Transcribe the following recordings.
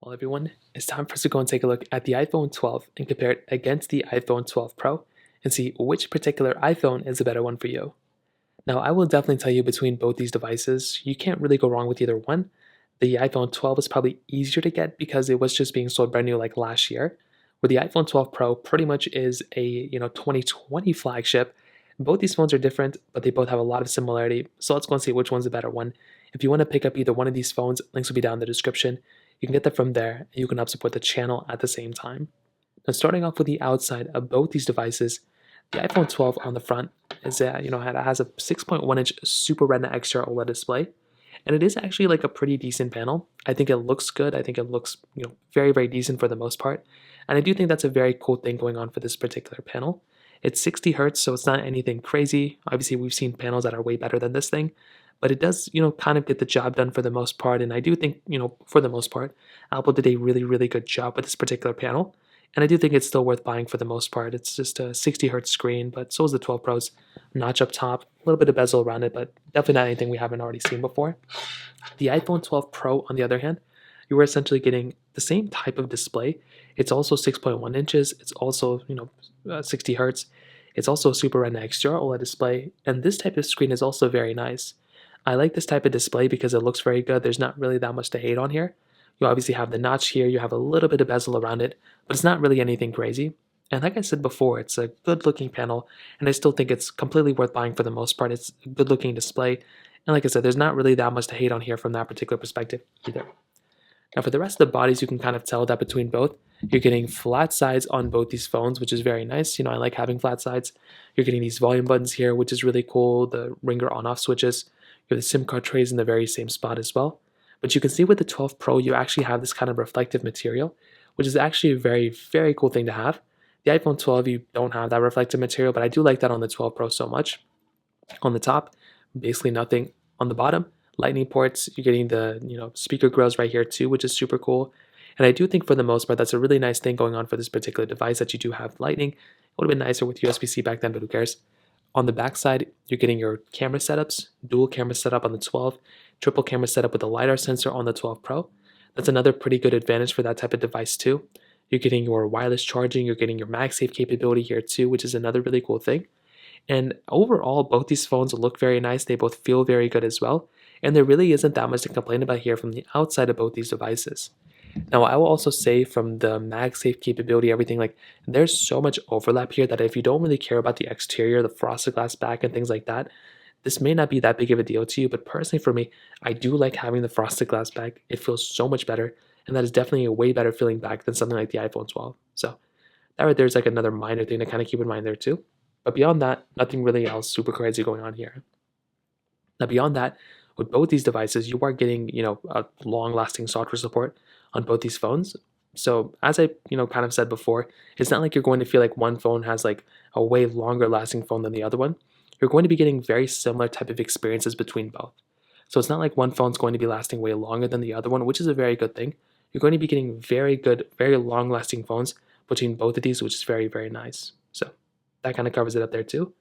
Well, everyone, it's time for us to go and take a look at the iPhone 12 and compare it against the iPhone 12 Pro and see which particular iPhone is the better one for you. Now, I will definitely tell you between both these devices, you can't really go wrong with either one. The iPhone 12 is probably easier to get because it was just being sold brand new like last year, where the iPhone 12 Pro pretty much is a 2020 flagship. Both these phones are different, but they both have a lot of similarity. So let's go and see which one's the better one. If you want to pick up either one of these phones, links will be down in the description. You can get them from there, and you can help support the channel at the same time. Now, starting off with the outside of both these devices, the iPhone 12 on the front is it has a 6.1-inch Super Retina XDR OLED display, and it is actually like a pretty decent panel. I think it looks good. I think it looks very very decent for the most part, and I do think that's a very cool thing going on for this particular panel. It's 60 hertz, so it's not anything crazy. Obviously, we've seen panels that are way better than this thing, but it does, kind of get the job done for the most part. And I do think, for the most part, Apple did a really, really good job with this particular panel. And I do think it's still worth buying for the most part. It's just a 60 hertz screen, but so is the 12 Pro's. Notch up top, a little bit of bezel around it, but definitely not anything we haven't already seen before. The iPhone 12 Pro, on the other hand, you are essentially getting the same type of display. It's also 6.1 inches. It's also, 60 hertz. It's also a Super Retina XDR OLED display, and this type of screen is also very nice. I like this type of display because it looks very good. There's not really that much to hate on here. You obviously have the notch here, you have a little bit of bezel around it, but it's not really anything crazy. And like I said before, it's a good looking panel, and I still think it's completely worth buying for the most part. It's a good looking display, and like I said, there's not really that much to hate on here from that particular perspective either. Now for the rest of the bodies, you can kind of tell that between both, you're getting flat sides on both these phones, which is very nice. I like having flat sides. You're getting these volume buttons here, which is really cool, the ringer on-off switches. You have the SIM card trays in the very same spot as well. But you can see with the 12 Pro, you actually have this kind of reflective material, which is actually a very, very cool thing to have. The iPhone 12, you don't have that reflective material, but I do like that on the 12 Pro so much. On the top, basically nothing. On the bottom, lightning ports. You're getting the speaker grills right here too, which is super cool. And I do think for the most part, that's a really nice thing going on for this particular device that you do have lightning. It would have been nicer with USB-C back then, but who cares? On the back side, you're getting your camera setups, dual camera setup on the 12, triple camera setup with a LiDAR sensor on the 12 Pro. That's another pretty good advantage for that type of device too. You're getting your wireless charging, you're getting your MagSafe capability here too, which is another really cool thing. And overall, both these phones look very nice. They both feel very good as well. And there really isn't that much to complain about here from the outside of both these devices. Now, I will also say from the MagSafe capability, everything, like there's so much overlap here that if you don't really care about the exterior, the frosted glass back and things like that, this may not be that big of a deal to you. But personally for me, I do like having the frosted glass back. It feels so much better. And that is definitely a way better feeling back than something like the iPhone 12. So that right there is like another minor thing to kind of keep in mind there too. But beyond that, nothing really else super crazy going on here. Now beyond that, with both these devices, you are getting, a long-lasting software support on both these phones. So as I, kind of said before, it's not like you're going to feel like one phone has like a way longer lasting phone than the other one. You're going to be getting very similar type of experiences between both. So it's not like one phone's going to be lasting way longer than the other one, which is a very good thing. You're going to be getting very good, very long-lasting phones between both of these, which is very, very nice. So that kind of covers it up there too.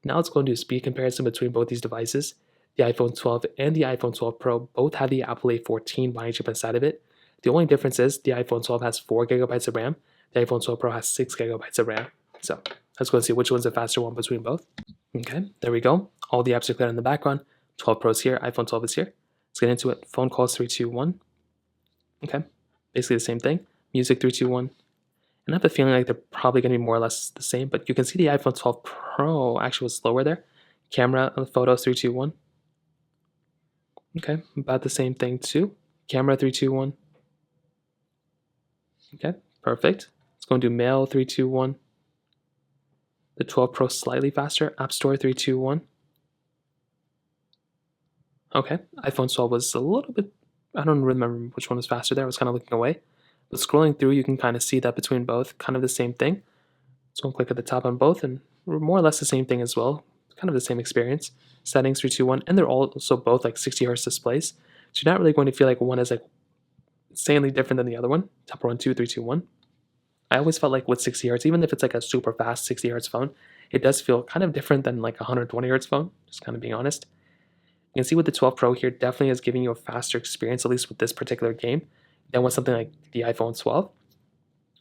Now let's go and do a speed comparison between both these devices. The iPhone 12 and the iPhone 12 Pro both have the Apple A14 body chip inside of it. The only difference is the iPhone 12 has 4 gigabytes of RAM. The iPhone 12 Pro has 6 gigabytes of RAM. So let's go and see which one's the faster one between both. Okay, there we go. All the apps are clear in the background. 12 Pro's here, iPhone 12 is here. Let's get into it. Phone calls 3, 2, 1. Okay, basically the same thing. Music 3, 2, 1. And I have a feeling like they're probably going to be more or less the same, but you can see the iPhone 12 Pro actually was slower there. Camera, photos 3, 2, 1. Okay, about the same thing too. Camera 3, 2, 1. Okay, perfect. Let's go and do mail 3, 2, 1. The 12 Pro slightly faster. App Store 3, 2, 1. Okay, iPhone 12 was a little bit, I don't remember which one was faster there. I was kind of looking away. But scrolling through, you can kind of see that between both, kind of the same thing. So go and click at the top on both, and more or less the same thing as well. Kind of the same experience. Settings 3, 2, 1, and they're also both like 60 hertz displays. So you're not really going to feel like one is like insanely different than the other one. Top 1, 2, 3, 2, 1. I always felt like with 60 hertz, even if it's like a super fast 60 hertz phone, it does feel kind of different than like a 120 hertz phone, just kind of being honest. You can see with the 12 Pro here, definitely is giving you a faster experience, at least with this particular game. than with something like the iPhone 12.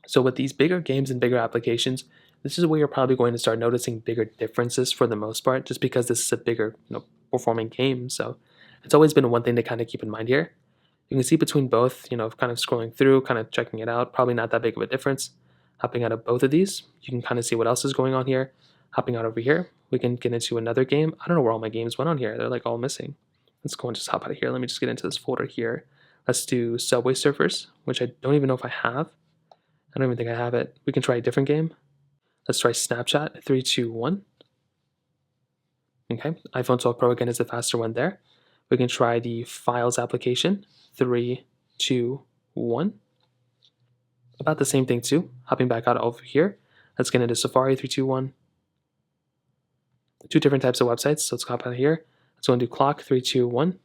So with these bigger games and bigger applications, this is where you're probably going to start noticing bigger differences for the most part, just because this is a bigger, performing game. So it's always been one thing to kind of keep in mind here. You can see between both, kind of scrolling through, kind of checking it out, probably not that big of a difference. Hopping out of both of these, you can kind of see what else is going on here. Hopping out over here, we can get into another game. I don't know where all my games went on here. They're like all missing. Let's go and just hop out of here. Let me just get into this folder here. Let's do Subway Surfers, which I don't even know if I have. I don't even think I have it. We can try a different game. Let's try Snapchat, 3, 2, 1. Okay, iPhone 12 Pro again is the faster one there. We can try the Files application, 3, 2, 1. About the same thing too. Hopping back out over here. Let's get into Safari, 3, 2, 1. Two different types of websites, so let's hop out of here. Let's go and do Clock, 3, 2, 1.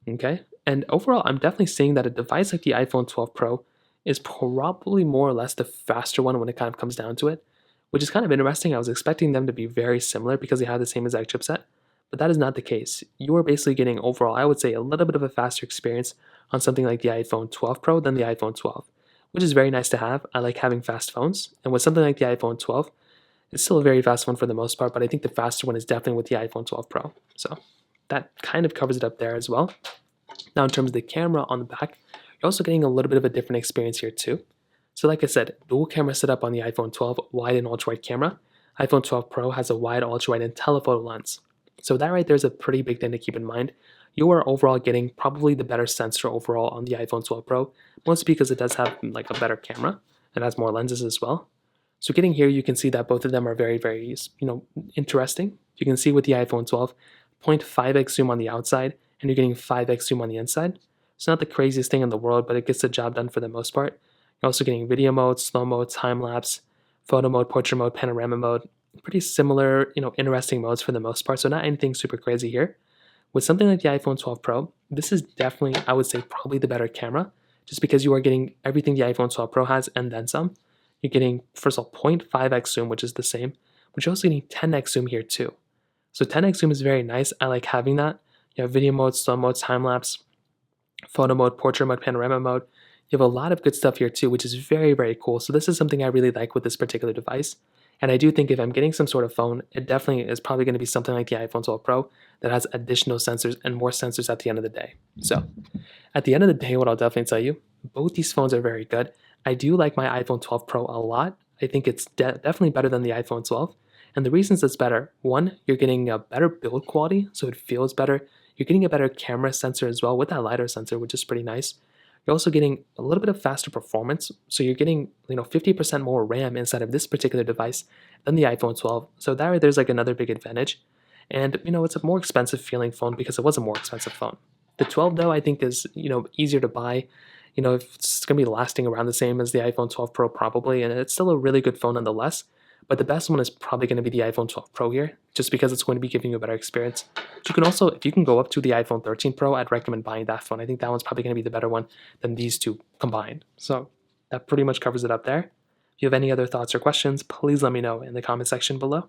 Okay, and overall, I'm definitely seeing that a device like the iPhone 12 Pro is probably more or less the faster one when it kind of comes down to it, which is kind of interesting. I was expecting them to be very similar because they have the same exact chipset, but that is not the case. You are basically getting overall, I would say, a little bit of a faster experience on something like the iPhone 12 Pro than the iPhone 12, which is very nice to have. I like having fast phones, and with something like the iPhone 12, it's still a very fast one for the most part, but I think the faster one is definitely with the iPhone 12 Pro. So that kind of covers it up there as well. Now, in terms of the camera on the back, you're also getting a little bit of a different experience here too. So like I said, dual camera setup on the iPhone 12, wide and ultra-wide camera. iPhone 12 Pro has a wide, ultra-wide, and telephoto lens. So that right there is a pretty big thing to keep in mind. You are overall getting probably the better sensor overall on the iPhone 12 Pro, mostly because it does have like a better camera. It has more lenses as well. So getting here, you can see that both of them are very, very, interesting. You can see with the iPhone 12, 0.5x zoom on the outside, and you're getting 5x zoom on the inside. It's not the craziest thing in the world, but it gets the job done for the most part. You're also getting video mode, slow mode, time lapse, photo mode, portrait mode, panorama mode. Pretty similar, interesting modes for the most part. So not anything super crazy here. With something like the iPhone 12 Pro, this is definitely, I would say, probably the better camera, just because you are getting everything the iPhone 12 Pro has and then some. You're getting, first of all, 0.5x zoom, which is the same, but you're also getting 10x zoom here too. So 10x zoom is very nice. I like having that. You have video mode, slow mode, time lapse, photo mode, portrait mode, panorama mode. You have a lot of good stuff here too, which is very, very cool. So this is something I really like with this particular device. And I do think if I'm getting some sort of phone, it definitely is probably going to be something like the iPhone 12 Pro that has additional sensors and more sensors at the end of the day. So at the end of the day, what I'll definitely tell you, both these phones are very good. I do like my iPhone 12 Pro a lot. I think it's definitely better than the iPhone 12. And the reasons it's better, one, you're getting a better build quality, so it feels better. You're getting a better camera sensor as well with that LiDAR sensor, which is pretty nice. You're also getting a little bit of faster performance. So you're getting, 50% more RAM inside of this particular device than the iPhone 12. So that right there's like another big advantage. And, it's a more expensive feeling phone because it was a more expensive phone. The 12 though, I think is, easier to buy. It's going to be lasting around the same as the iPhone 12 Pro probably, and it's still a really good phone nonetheless. But the best one is probably going to be the iPhone 12 Pro here, just because it's going to be giving you a better experience. But you can also, if you can go up to the iPhone 13 Pro, I'd recommend buying that phone. I think that one's probably going to be the better one than these two combined. So that pretty much covers it up there. If you have any other thoughts or questions, please let me know in the comment section below.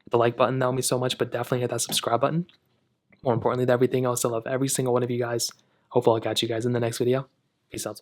Hit the like button, that would mean so much, but definitely hit that subscribe button. More importantly than everything else, I love every single one of you guys. Hopefully I'll catch you guys in the next video. Peace out.